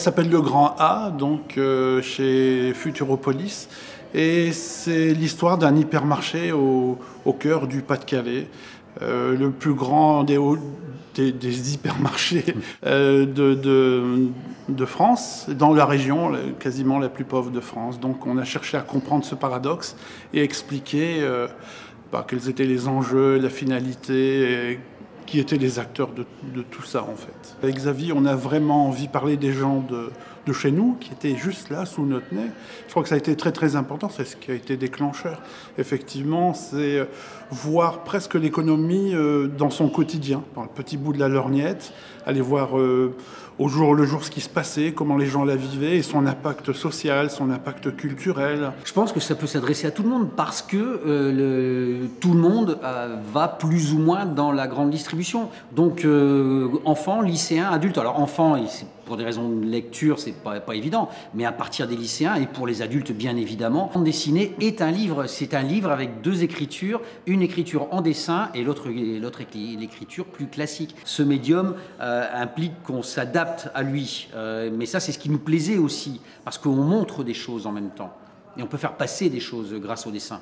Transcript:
s'appelle Le Grand A, donc chez Futuropolis. Et c'est l'histoire d'un hypermarché au cœur du Pas-de-Calais, le plus grand des hypermarchés de France, dans la région quasiment la plus pauvre de France. Donc on a cherché à comprendre ce paradoxe et expliquer quels étaient les enjeux, la finalité, et qui étaient les acteurs de tout ça en fait. Avec Xavier, on a vraiment envie de parler des gens de chez nous, qui étaient juste là, sous notre nez. Je crois que ça a été très très important, c'est ce qui a été déclencheur. Effectivement, c'est voir presque l'économie dans son quotidien, dans le petit bout de la lorgnette, aller voir au jour le jour ce qui se passait, comment les gens la vivaient, et son impact social, son impact culturel. Je pense que ça peut s'adresser à tout le monde, parce que tout le monde va plus ou moins dans la grande distribution. Donc enfants, lycéens, adultes. Alors enfants, pour des raisons de lecture, c'est pas évident, mais à partir des lycéens et pour les adultes, bien évidemment, bande dessinée est un livre. C'est un livre avec deux écritures, une écriture en dessin et l'autre l'écriture plus classique. Ce médium implique qu'on s'adapte à lui, mais ça, c'est ce qui nous plaisait aussi, parce qu'on montre des choses en même temps et on peut faire passer des choses grâce au dessin.